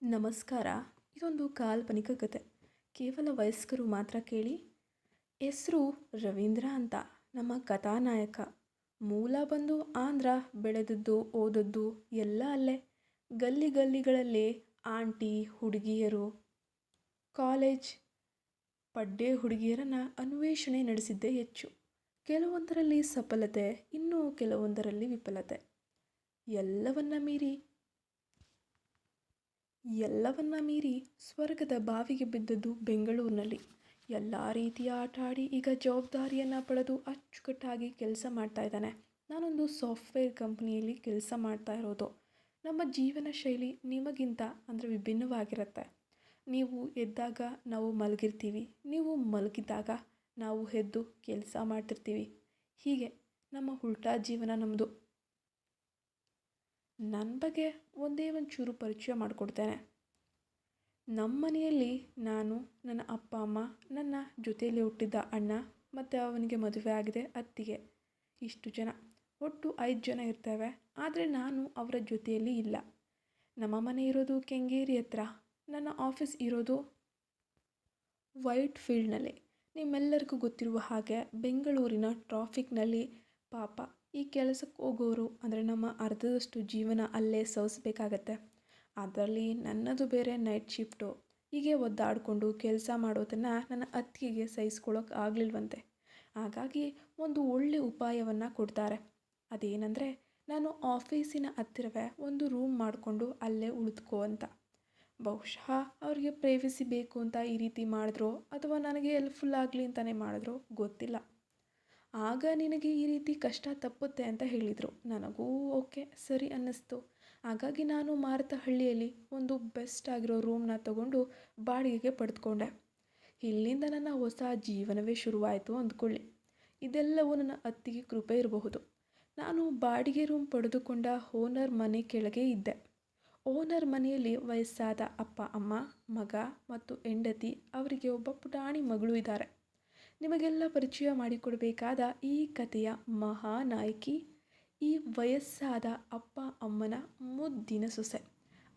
ನಮಸ್ಕಾರ. ಇದೊಂದು ಕಾಲ್ಪನಿಕ ಕತೆ. ಕೇವಲ ವಯಸ್ಕರು ಮಾತ್ರ ಕೇಳಿ. ಹೆಸರು ರವೀಂದ್ರ ಅಂತ. ನಮ್ಮ ಕಥಾನಾಯಕ. ಮೂಲ ಬಂದು ಆಂಧ್ರ. ಬೆಳೆದದ್ದು ಓದದ್ದು ಎಲ್ಲ ಅಲ್ಲೇ. ಗಲ್ಲಿ ಗಲ್ಲಿಗಳಲ್ಲಿ ಆಂಟಿ ಹುಡುಗಿಯರು, ಕಾಲೇಜ್ ಪಡ್ಡೆ ಹುಡುಗಿಯರನ್ನು ಅನ್ವೇಷಣೆ ನಡೆಸಿದ್ದೇ ಹೆಚ್ಚು. ಕೆಲವೊಂದರಲ್ಲಿ ಸಫಲತೆ, ಇನ್ನೂ ಕೆಲವೊಂದರಲ್ಲಿ ವಿಫಲತೆ. ಎಲ್ಲವನ್ನ ಮೀರಿ ಸ್ವರ್ಗದ ಬಾವಿಗೆ ಬಿದ್ದದ್ದು ಬೆಂಗಳೂರಿನಲ್ಲಿ. ಎಲ್ಲ ರೀತಿಯ ಆಟ ಆಡಿ ಈಗ ಜವಾಬ್ದಾರಿಯನ್ನು ಪಡೆದು ಅಚ್ಚುಕಟ್ಟಾಗಿ ಕೆಲಸ ಮಾಡ್ತಾ ಇದ್ದಾನೆ. ನಾನೊಂದು ಸಾಫ್ಟ್ವೇರ್ ಕಂಪ್ನಿಯಲ್ಲಿ ಕೆಲಸ ಮಾಡ್ತಾ ಇರೋದು. ನಮ್ಮ ಜೀವನ ಶೈಲಿ ನಿಮಗಿಂತ ಅಂದರೆ ವಿಭಿನ್ನವಾಗಿರುತ್ತೆ. ನೀವು ಎದ್ದಾಗ ನಾವು ಮಲಗಿರ್ತೀವಿ, ನೀವು ಮಲಗಿದಾಗ ನಾವು ಎದ್ದು ಕೆಲಸ ಮಾಡ್ತಿರ್ತೀವಿ. ಹೀಗೆ ನಮ್ಮ ಉಲ್ಟಾ ಜೀವನ ನಮ್ಮದು. ನನ್ನ ಬಗ್ಗೆ ಒಂದೇ ಒಂಚೂರು ಪರಿಚಯ ಮಾಡಿಕೊಡ್ತೇನೆ. ನಮ್ಮ ಮನೆಯಲ್ಲಿ ನಾನು, ನನ್ನ ಅಪ್ಪ ಅಮ್ಮ, ನನ್ನ ಜೊತೆಯಲ್ಲಿ ಹುಟ್ಟಿದ್ದ ಅಣ್ಣ ಮತ್ತು ಅವನಿಗೆ ಮದುವೆ ಆಗಿದೆ ಅತ್ತಿಗೆ, ಇಷ್ಟು ಜನ. ಒಟ್ಟು 5 ಜನ ಇರ್ತೇವೆ. ಆದರೆ ನಾನು ಅವರ ಜೊತೆಯಲ್ಲಿ ಇಲ್ಲ. ನಮ್ಮ ಮನೆ ಇರೋದು ಕೆಂಗೇರಿ ಹತ್ರ. ನನ್ನ ಆಫೀಸ್ ಇರೋದು ವೈಟ್ ಫೀಲ್ಡ್ನಲ್ಲಿ. ನಿಮ್ಮೆಲ್ಲರಿಗೂ ಗೊತ್ತಿರುವ ಹಾಗೆ ಬೆಂಗಳೂರಿನ ಟ್ರಾಫಿಕ್ನಲ್ಲಿ ಪಾಪ ಈ ಕೆಲಸಕ್ಕೆ ಹೋಗೋರು ಅಂದರೆ ನಮ್ಮ ಅರ್ಧದಷ್ಟು ಜೀವನ ಅಲ್ಲೇ ಸವಿಸ್ಬೇಕಾಗತ್ತೆ. ಅದರಲ್ಲಿ ನನ್ನದು ಬೇರೆ ನೈಟ್ ಶಿಫ್ಟು. ಹೀಗೆ ಒದ್ದಾಡಿಕೊಂಡು ಕೆಲಸ ಮಾಡೋದನ್ನು ನನ್ನ ಅತ್ತಿಗೆಗೆ ಸಹಿಸ್ಕೊಳ್ಳೋಕೆ ಆಗಲಿಲ್ವಂತೆ. ಹಾಗಾಗಿ ಒಂದು ಒಳ್ಳೆಯ ಉಪಾಯವನ್ನು ಕೊಡ್ತಾರೆ. ಅದೇನೆಂದರೆ, ನಾನು ಆಫೀಸಿನ ಹತ್ತಿರವೇ ಒಂದು ರೂಮ್ ಮಾಡಿಕೊಂಡು ಅಲ್ಲೇ ಉಳಿದುಕೋ ಅಂತ. ಬಹುಶಃ ಅವರಿಗೆ ಪ್ರೈವಸಿ ಬೇಕು ಅಂತ ಈ ರೀತಿ ಮಾಡಿದ್ರೋ ಅಥವಾ ನನಗೆ ಹೆಲ್ಪ್ಫುಲ್ ಆಗಲಿ ಅಂತಲೇ ಮಾಡಿದ್ರೋ ಗೊತ್ತಿಲ್ಲ. ಆಗ ನಿನಗೆ ಈ ರೀತಿ ಕಷ್ಟ ತಪ್ಪುತ್ತೆ ಅಂತ ಹೇಳಿದರು. ನನಗೂ ಓಕೆ ಸರಿ ಅನ್ನಿಸ್ತು. ಹಾಗಾಗಿ ನಾನು ಮಾರತಹಳ್ಳಿಯಲ್ಲಿ ಒಂದು ಬೆಸ್ಟ್ ಆಗಿರೋ ರೂಮ್ನ ತಗೊಂಡು ಬಾಡಿಗೆಗೆ ಪಡೆದುಕೊಂಡೆ. ಇಲ್ಲಿಂದ ನನ್ನ ಹೊಸ ಜೀವನವೇ ಶುರುವಾಯಿತು ಅಂದ್ಕೊಳ್ಳಿ. ಇದೆಲ್ಲವೂ ನನ್ನ ಅತ್ತಿಗೆ ಕೃಪೆ ಇರಬಹುದು. ನಾನು ಬಾಡಿಗೆ ರೂಮ್ ಪಡೆದುಕೊಂಡ ಓನರ್ ಮನೆ ಕೆಳಗೆ ಇದ್ದೆ. ಓನರ್ ಮನೆಯಲ್ಲಿ ವಯಸ್ಸಾದ ಅಪ್ಪ ಅಮ್ಮ, ಮಗ ಮತ್ತು ಹೆಂಡತಿ, ಅವರಿಗೆ ಒಬ್ಬ ಪುಟಾಣಿ ಮಗಳು ಇದ್ದಾರೆ. ನಿಮಗೆಲ್ಲ ಪರಿಚಯ ಮಾಡಿಕೊಡಬೇಕಾದ ಈ ಕಥೆಯ ಮಹಾನಾಯಕಿ ಈ ವಯಸ್ಸಾದ ಅಪ್ಪ ಅಮ್ಮನ ಮುದ್ದಿನ ಸೊಸೆ,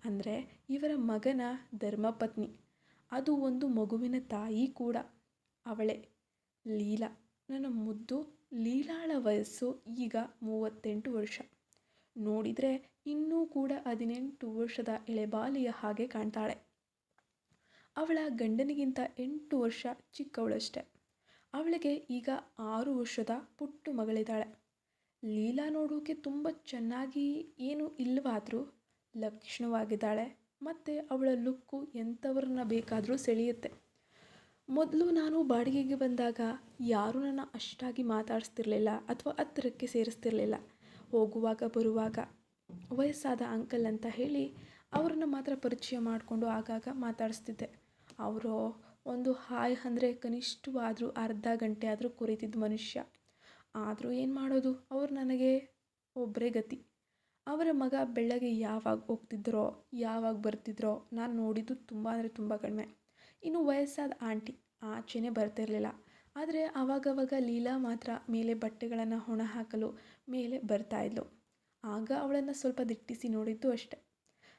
ಅಂದರೆ ಇವರ ಮಗನ ಧರ್ಮಪತ್ನಿ. ಅದು ಒಂದು ಮಗುವಿನ ತಾಯಿ ಕೂಡ. ಅವಳೇ ಲೀಲಾ. ನನ್ನ ಮುದ್ದು ಲೀಲಾಳ ವಯಸ್ಸು ಈಗ 38 ವರ್ಷ. ನೋಡಿದರೆ ಇನ್ನೂ ಕೂಡ 18 ವರ್ಷದ ಎಳೆಬಾಲಿಯ ಹಾಗೆ ಕಾಣ್ತಾಳೆ. ಅವಳ ಗಂಡನಿಗಿಂತ 8 ವರ್ಷ ಚಿಕ್ಕವಳಷ್ಟೆ. ಅವಳಿಗೆ ಈಗ 6 ವರ್ಷದ ಪುಟ್ಟು ಮಗಳಿದ್ದಾಳೆ. ಲೀಲಾ ನೋಡೋಕೆ ತುಂಬ ಚೆನ್ನಾಗಿ ಏನೂ ಇಲ್ಲವಾದರೂ ಲಕ್ಷಣವಾಗಿದ್ದಾಳೆ. ಮತ್ತು ಅವಳ ಲುಕ್ಕು ಎಂಥವ್ರನ್ನ ಬೇಕಾದರೂ ಸೆಳೆಯುತ್ತೆ. ಮೊದಲು ನಾನು ಬಾಡಿಗೆಗೆ ಬಂದಾಗ ಯಾರೂ ನನ್ನ ಅಷ್ಟಾಗಿ ಮಾತಾಡಿಸ್ತಿರ್ಲಿಲ್ಲ ಅಥವಾ ಹತ್ತಿರಕ್ಕೆ ಸೇರಿಸ್ತಿರ್ಲಿಲ್ಲ. ಹೋಗುವಾಗ ಬರುವಾಗ ವಯಸ್ಸಾದ ಅಂಕಲ್ ಅಂತ ಹೇಳಿ ಅವ್ರನ್ನ ಮಾತ್ರ ಪರಿಚಯ ಮಾಡಿಕೊಂಡು ಆಗಾಗ ಮಾತಾಡಿಸ್ತಿದ್ದೆ. ಅವರು ಒಂದು ಹಾಯ್ ಅಂದರೆ ಕನಿಷ್ಠವಾದರೂ ಅರ್ಧ ಗಂಟೆ ಆದರೂ ಕುರಿತಿದ್ದ ಮನುಷ್ಯ. ಆದರೂ ಏನು ಮಾಡೋದು, ಅವರು ನನಗೆ ಒಬ್ಬರೇ ಗತಿ. ಅವರ ಮಗ ಬೆಳಗ್ಗೆ ಯಾವಾಗ ಹೋಗ್ತಿದ್ರೋ ಯಾವಾಗ ಬರ್ತಿದ್ರೋ ನಾನು ನೋಡಿದ್ದು ತುಂಬ ಅಂದರೆ ತುಂಬ ಕಡಿಮೆ. ಇನ್ನು ವಯಸ್ಸಾದ ಆಂಟಿ ಆಚೆನೇ ಬರ್ತಿರಲಿಲ್ಲ. ಆದರೆ ಆವಾಗವಾಗ ಲೀಲಾ ಮಾತ್ರ ಮೇಲೆ ಬಟ್ಟೆಗಳನ್ನು ಒಣ ಹಾಕಲು ಮೇಲೆ ಬರ್ತಾಯಿದ್ಲು. ಆಗ ಅವಳನ್ನು ಸ್ವಲ್ಪ ದಿಟ್ಟಿಸಿ ನೋಡಿದ್ದು ಅಷ್ಟೆ.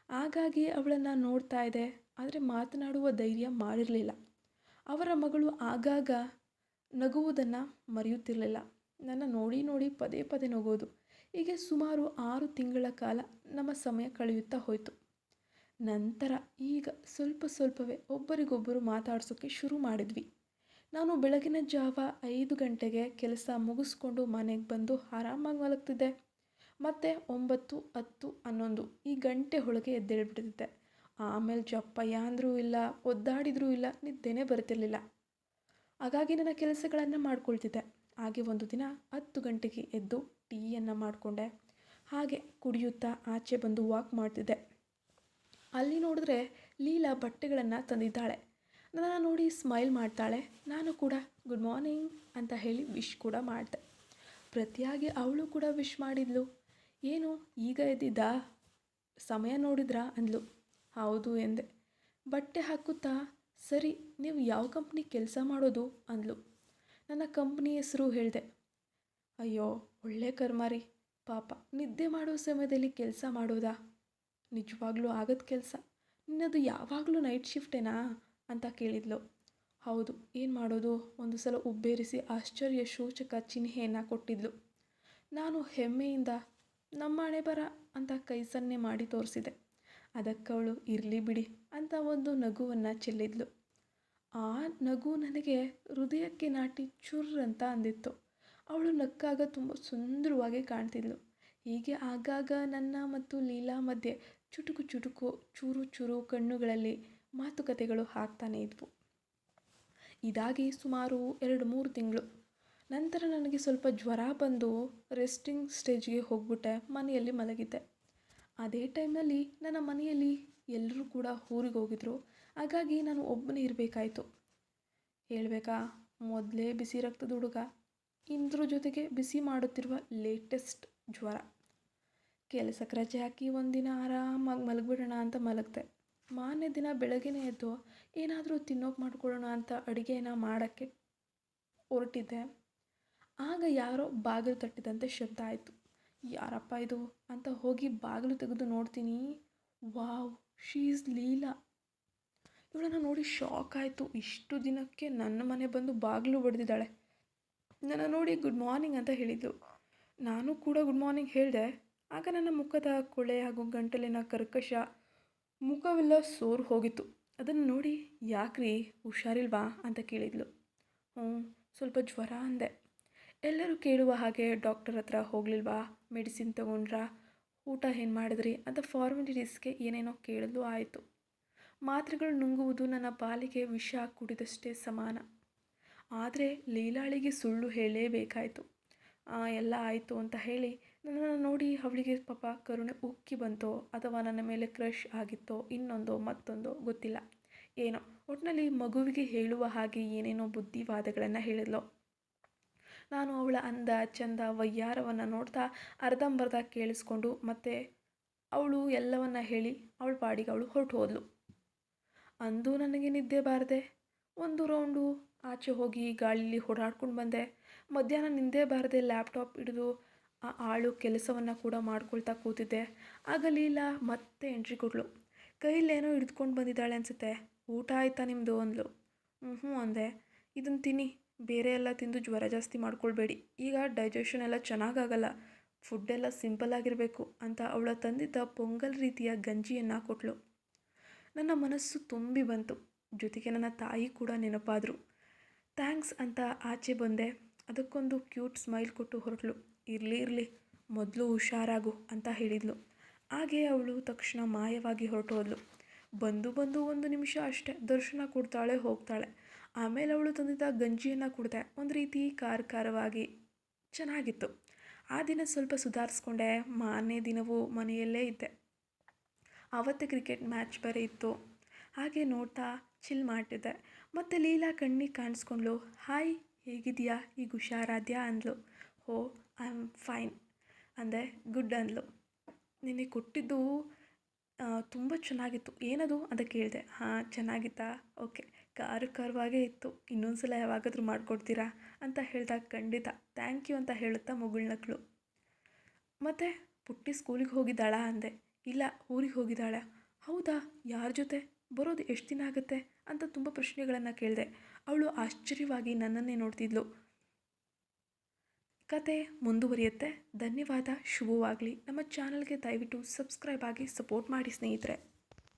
ಹಾಗಾಗಿ ಅವಳನ್ನು ನೋಡ್ತಾ ಇದೆ, ಆದರೆ ಮಾತನಾಡುವ ಧೈರ್ಯ ಮಾಡಿರಲಿಲ್ಲ. ಅವರ ಮಗಳು ಆಗಾಗ ನಗುವುದನ್ನು ಮರೆಯುತ್ತಿರಲಿಲ್ಲ. ನನ್ನ ನೋಡಿ ನೋಡಿ ಪದೇ ಪದೇ ನಗೋದು. ಹೀಗೆ ಸುಮಾರು 6 ತಿಂಗಳ ಕಾಲ ನಮ್ಮ ಸಮಯ ಕಳೆಯುತ್ತಾ ಹೋಯಿತು. ನಂತರ ಈಗ ಸ್ವಲ್ಪವೇ ಒಬ್ಬರಿಗೊಬ್ಬರು ಮಾತಾಡ್ಸೋಕ್ಕೆ ಶುರು ಮಾಡಿದ್ವಿ. ನಾನು ಬೆಳಗಿನ ಜಾವ 5 ಗಂಟೆಗೆ ಕೆಲಸ ಮುಗಿಸ್ಕೊಂಡು ಮನೆಗೆ ಬಂದು ಆರಾಮಾಗಿ ಮಲಗ್ತಿದ್ದೆ. ಮತ್ತು 9, 10, 11 ಈ ಗಂಟೆ ಒಳಗೆ ಎದ್ದೇಳ್ಬಿಡ್ತಿದ್ದೆ. ಆಮೇಲೆ ಜಪ್ಪಯ್ಯ ಅಂದರೂ ಇಲ್ಲ, ಒದ್ದಾಡಿದ್ರೂ ಇಲ್ಲ, ನಿದ್ದೆನೇ ಬರ್ತಿರ್ಲಿಲ್ಲ. ಹಾಗಾಗಿ ನನ್ನ ಕೆಲಸಗಳನ್ನು ಮಾಡ್ಕೊಳ್ತಿದ್ದೆ. ಹಾಗೆ ಒಂದು ದಿನ 10 ಗಂಟೆಗೆ ಎದ್ದು ಟೀಯನ್ನು ಮಾಡಿಕೊಂಡೆ. ಹಾಗೆ ಕುಡಿಯುತ್ತಾ ಆಚೆ ಬಂದು ವಾಕ್ ಮಾಡ್ತಿದ್ದೆ. ಅಲ್ಲಿ ನೋಡಿದ್ರೆ ಲೀಲಾ ಬಟ್ಟೆಗಳನ್ನು ತಂದಿದ್ದಾಳೆ. ನನ್ನನ್ನು ನೋಡಿ ಸ್ಮೈಲ್ ಮಾಡ್ತಾಳೆ. ನಾನು ಕೂಡ ಗುಡ್ ಮಾರ್ನಿಂಗ್ ಅಂತ ಹೇಳಿ ವಿಶ್ ಕೂಡ ಮಾಡಿದೆ. ಪ್ರತಿಯಾಗಿ ಅವಳು ಕೂಡ ವಿಶ್ ಮಾಡಿದ್ಲು. ಏನು ಈಗ ಎದ್ದಿದ್ದಾ, ಸಮಯ ನೋಡಿದ್ರಾ ಅಂದ್ಲು. ಹೌದು ಎಂದೆ. ಬಟ್ಟೆ ಹಾಕುತ್ತಾ ಸರಿ, ನೀವು ಯಾವ ಕಂಪ್ನಿ ಕೆಲಸ ಮಾಡೋದು ಅಂದ್ಲು. ನನ್ನ ಕಂಪ್ನಿ ಹೆಸರು ಹೇಳಿದೆ. ಅಯ್ಯೋ ಒಳ್ಳೆ ಕರ್ಮಾರಿ, ಪಾಪ ನಿದ್ದೆ ಮಾಡೋ ಸಮಯದಲ್ಲಿ ಕೆಲಸ ಮಾಡೋದಾ? ನಿಜವಾಗ್ಲೂ ಆಗದ ಕೆಲಸ. ನಿನ್ನದು ಯಾವಾಗಲೂ ನೈಟ್ ಶಿಫ್ಟೇನಾ ಅಂತ ಕೇಳಿದ್ಲು. ಹೌದು, ಏನು ಮಾಡೋದು, ಒಂದು ಸಲ ಉಬ್ಬೇರಿಸಿ ಆಶ್ಚರ್ಯ ಸೂಚಕ ಚಿಹ್ನೆಯನ್ನು ಕೊಟ್ಟಿದ್ಲು. ನಾನು ಹೆಮ್ಮೆಯಿಂದ ನಮ್ಮ ಹಣೆ ಬರ ಅಂತ ಕೈ ಸನ್ನೆ ಮಾಡಿ ತೋರಿಸಿದೆ. ಅದಕ್ಕವಳು ಇರಲಿ ಬಿಡಿ ಅಂತ ಒಂದು ನಗುವನ್ನು ಚೆಲ್ಲಿದ್ಲು. ಆ ನಗು ನನಗೆ ಹೃದಯಕ್ಕೆ ನಾಟಿ ಚುರ್ ಅಂತ ಅಂದಿತ್ತು. ಅವಳು ನಕ್ಕಾಗ ತುಂಬ ಸುಂದರವಾಗಿ ಕಾಣ್ತಿದ್ಲು. ಹೀಗೆ ಆಗಾಗ ನನ್ನ ಮತ್ತು ಲೀಲಾ ಮಧ್ಯೆ ಚುಟುಕು ಚುಟುಕು ಚೂರು ಚೂರು ಕಣ್ಣುಗಳಲ್ಲಿ ಮಾತುಕತೆಗಳು ಆಗ್ತಾನೇ ಇದ್ವು. ಇದಾಗಿ ಸುಮಾರು 2-3 ತಿಂಗಳು ನಂತರ ನನಗೆ ಸ್ವಲ್ಪ ಜ್ವರ ಬಂದು ರೆಸ್ಟಿಂಗ್ ಸ್ಟೇಜ್ಗೆ ಹೋಗ್ಬಿಟ್ಟೆ. ಮನೆಯಲ್ಲಿ ಮಲಗಿದ್ದೆ. ಅದೇ ಟೈಮ್ನಲ್ಲಿ ನನ್ನ ಮನೆಯಲ್ಲಿ ಎಲ್ಲರೂ ಕೂಡ ಊರಿಗೆ ಹೋಗಿದ್ರು. ಹಾಗಾಗಿ ನಾನು ಒಬ್ಬನೇ ಇರಬೇಕಾಯ್ತು. ಹೇಳಬೇಕಾ, ಮೊದಲೇ ಬಿಸಿ ರಕ್ತದ ಹುಡುಗ, ಇದ್ರ ಜೊತೆಗೆ ಬಿಸಿ ಮಾಡುತ್ತಿರುವ ಲೇಟೆಸ್ಟ್ ಜ್ವರ. ಕೆಲಸಕ್ಕೆ ರಜೆ ಹಾಕಿ ಒಂದಿನ ಆರಾಮಾಗಿ ಮಲಗಿಬಿಡೋಣ ಅಂತ ಮಲಗಿದೆ. ಮಾರನೇ ದಿನ ಬೆಳಗ್ಗೆನೇ ಎದ್ದು ಏನಾದರೂ ತಿನ್ನೋಕೆ ಮಾಡ್ಕೊಳ್ಳೋಣ ಅಂತ ಅಡುಗೆನ ಮಾಡೋಕ್ಕೆ ಹೊರಟಿದ್ದೆ. ಆಗ ಯಾರೋ ಬಾಗಿಲು ತಟ್ಟಿದಂತೆ ಶಬ್ದ ಆಯಿತು. ಯಾರಪ್ಪ ಇದು ಅಂತ ಹೋಗಿ ಬಾಗಿಲು ತೆಗೆದು ನೋಡ್ತೀನಿ. Wow, she is Leela. ಇವಳನ್ನು ನೋಡಿ ಶಾಕ್ ಆಯಿತು. ಇಷ್ಟು ದಿನಕ್ಕೆ ನನ್ನ ಮನೆ ಬಂದು ಬಾಗಿಲು ಬಡಿದಿದ್ದಾಳೆ. ನನ್ನ ನೋಡಿ ಗುಡ್ ಮಾರ್ನಿಂಗ್ ಅಂತ ಹೇಳಿದ್ಲು. ನಾನು ಕೂಡ ಗುಡ್ ಮಾರ್ನಿಂಗ್ ಹೇಳಿದೆ. ಆಗ ನನ್ನ ಮುಖದ ಕೊಳೆ ಹಾಗೂ ಗಂಟಲಿನ ಕರ್ಕಶ ಮುಖವೆಲ್ಲ ಸೋರು ಹೋಗಿತ್ತು. ಅದನ್ನು ನೋಡಿ ಯಾಕ್ರಿ, ಹುಷಾರಿಲ್ವಾ ಅಂತ ಕೇಳಿದ್ಲು. ಸ್ವಲ್ಪ ಜ್ವರ ಅಂದೆ. ಎಲ್ಲರೂ ಕೇಳುವ ಹಾಗೆ ಡಾಕ್ಟರ್ ಹತ್ರ ಹೋಗಲಿಲ್ವಾ, ಮೆಡಿಸಿನ್ ತೊಗೊಂಡ್ರಾ, ಊಟ ಏನು ಮಾಡಿದ್ರಿ ಅಂತ ಫಾರ್ಮಾಲಿಟೀಸ್ಗೆ ಏನೇನೋ ಕೇಳಲು ಆಯಿತು. ಮಾತ್ರೆಗಳು ನುಂಗುವುದು ನನ್ನ ಪಾಲಿಗೆ ವಿಷ ಕುಡಿದಷ್ಟೇ ಸಮಾನ. ಆದರೆ ಲೀಲಾಳಿಗೆ ಸುಳ್ಳು ಹೇಳಲೇಬೇಕಾಯಿತು. ಎಲ್ಲ ಆಯಿತು ಅಂತ ಹೇಳಿ ನನ್ನನ್ನು ನೋಡಿ ಅವಳಿಗೆ ಪಾಪ ಕರುಣೆ ಉಕ್ಕಿ ಬಂತೋ ಅಥವಾ ನನ್ನ ಮೇಲೆ ಕ್ರಷ್ ಆಗಿತ್ತೋ ಇನ್ನೊಂದೋ ಮತ್ತೊಂದೋ ಗೊತ್ತಿಲ್ಲ. ಏನೋ ಒಟ್ಟಿನಲ್ಲಿ ಮಗುವಿಗೆ ಹೇಳುವ ಹಾಗೆ ಏನೇನೋ ಬುದ್ಧಿವಾದಗಳನ್ನು ಹೇಳಿದ್ಲು. ನಾನು ಅವಳ ಅಂದ ಚಂದ ವಯ್ಯಾರವನ್ನು ನೋಡ್ತಾ ಅರ್ಧಂಬರ್ಧ ಕೇಳಿಸ್ಕೊಂಡು ಮತ್ತೆ ಅವಳು ಎಲ್ಲವನ್ನ ಹೇಳಿ ಅವಳ ಪಾಡಿಗೆ ಅವಳು ಹೊರಟು ಹೋದ್ಲು. ಅಂದು ನನಗೆ ನಿದ್ದೆ ಬಾರದೆ ಒಂದು ರೌಂಡು ಆಚೆ ಹೋಗಿ ಗಾಳೀಲಿ ಓಡಾಡ್ಕೊಂಡು ಬಂದೆ. ಮಧ್ಯಾಹ್ನ ನಿದ್ದೆ ಬಾರದೆ ಲ್ಯಾಪ್ಟಾಪ್ ಹಿಡಿದು ಆ ಆಳು ಕೆಲಸವನ್ನು ಕೂಡ ಮಾಡ್ಕೊಳ್ತಾ ಕೂತಿದ್ದೆ. ಆಗ ಲೀಲಾ ಮತ್ತೆ ಎಂಟ್ರಿ ಕೊಟ್ಲು. ಕೈಲೇನೋ ಹಿಡಿದುಕೊಂಡು ಬಂದಿದ್ದಾಳೆ ಅನಿಸುತ್ತೆ. ಊಟ ಆಯಿತಾ ನಿಮ್ಮದು ಅಂದ್ಲು. ಹ್ಞೂ ಅಂದೆ. ಇದನ್ನು ತಿನ್ನಿ, ಬೇರೆ ಎಲ್ಲ ತಿಂದು ಜ್ವರ ಜಾಸ್ತಿ ಮಾಡ್ಕೊಳ್ಬೇಡಿ, ಈಗ ಡೈಜೆಷನ್ ಎಲ್ಲ ಚೆನ್ನಾಗಾಗಲ್ಲ, ಫುಡ್ಡೆಲ್ಲ ಸಿಂಪಲ್ ಆಗಿರಬೇಕು ಅಂತ ಅವಳ ತಂದಿದ್ದ ಪೊಂಗಲ್ ರೀತಿಯ ಗಂಜಿಯನ್ನು ಕೊಟ್ಟಳು. ನನ್ನ ಮನಸ್ಸು ತುಂಬಿ ಬಂತು. ಜೊತೆಗೆ ನನ್ನ ತಾಯಿ ಕೂಡ ನೆನಪಾದರು. ಥ್ಯಾಂಕ್ಸ್ ಅಂತ ಆಚೆ ಬಂದೆ. ಅದಕ್ಕೊಂದು ಕ್ಯೂಟ್ ಸ್ಮೈಲ್ ಕೊಟ್ಟು ಹೊರಟಳು. ಇರಲಿ ಮೊದಲು ಹುಷಾರಾಗು ಅಂತ ಹೇಳಿದ್ಲು. ಹಾಗೆ ಅವಳು ತಕ್ಷಣ ಮಾಯವಾಗಿ ಹೊರಟು ಹೋದ್ಲು. ಬಂದು 1 ನಿಮಿಷ ಅಷ್ಟೇ ದರ್ಶನ ಕೊಡ್ತಾಳೆ, ಹೋಗ್ತಾಳೆ. ಆಮೇಲೆ ಅವಳು ತಂದಿದ್ದ ಗಂಜಿಯನ್ನು ಕುಡಿದೆ. ಒಂದು ರೀತಿ ಖಾರವಾಗಿ ಚೆನ್ನಾಗಿತ್ತು. ಆ ದಿನ ಸ್ವಲ್ಪ ಸುಧಾರಿಸ್ಕೊಂಡೆ. ಮಾರನೇ ದಿನವೂ ಮನೆಯಲ್ಲೇ ಇದ್ದೆ. ಆವತ್ತೇ ಕ್ರಿಕೆಟ್ ಮ್ಯಾಚ್ ಬೇರೆ ಇತ್ತು. ಹಾಗೆ ನೋಡ್ತಾ ಚಿಲ್ ಮಾಡ್ತಿದ್ದೆ. ಮತ್ತು ಲೀಲಾ ಕಣ್ಣಿಗೆ ಕಾಣಿಸ್ಕೊಂಡ್ಲು. ಹಾಯ್, ಹೇಗಿದೆಯಾ, ಈಗ ಹುಷಾರಾದ್ಯಾ ಅಂದ್ಲು. ಐ ಆಮ್ ಫೈನ್ ಅಂದೆ. ಗುಡ್ ಅಂದ್ಲು. ನಿನ್ನೆ ಕೊಟ್ಟಿದ್ದು ತುಂಬ ಚೆನ್ನಾಗಿತ್ತು, ಏನದು ಅಂತ ಕೇಳಿದೆ. ಚೆನ್ನಾಗಿತ್ತಾ, ಓಕೆ, ಖಾರವಾಗೇ ಇತ್ತು, ಇನ್ನೊಂದು ಸಲ ಯಾವಾಗಾದರೂ ಮಾಡಿಕೊಡ್ತೀರಾ ಅಂತ ಹೇಳಿದಾಗ ಖಂಡಿತ ಥ್ಯಾಂಕ್ ಯು ಅಂತ ಹೇಳುತ್ತಾ ಮುಗುಳ್ನಕ್ಳು. ಮತ್ತು ಪುಟ್ಟಿ ಸ್ಕೂಲಿಗೆ ಹೋಗಿದ್ದಾಳಾ ಅಂದೆ. ಇಲ್ಲ, ಊರಿಗೆ ಹೋಗಿದ್ದಾಳೆ. ಹೌದಾ, ಯಾರ ಜೊತೆ, ಬರೋದು ಎಷ್ಟು ದಿನ ಆಗುತ್ತೆ ಅಂತ ತುಂಬ ಪ್ರಶ್ನೆಗಳನ್ನು ಕೇಳಿದೆ. ಅವಳು ಆಶ್ಚರ್ಯವಾಗಿ ನನ್ನನ್ನೇ ನೋಡ್ತಿದ್ಲು. ಕತೆ ಮುಂದುವರಿಯುತ್ತೆ. ಧನ್ಯವಾದ, ಶುಭವಾಗಲಿ. ನಮ್ಮ ಚಾನಲ್ಗೆ ದಯವಿಟ್ಟು ಸಬ್ಸ್ಕ್ರೈಬ್ ಆಗಿ ಸಪೋರ್ಟ್ ಮಾಡಿ ಸ್ನೇಹಿತರೆ.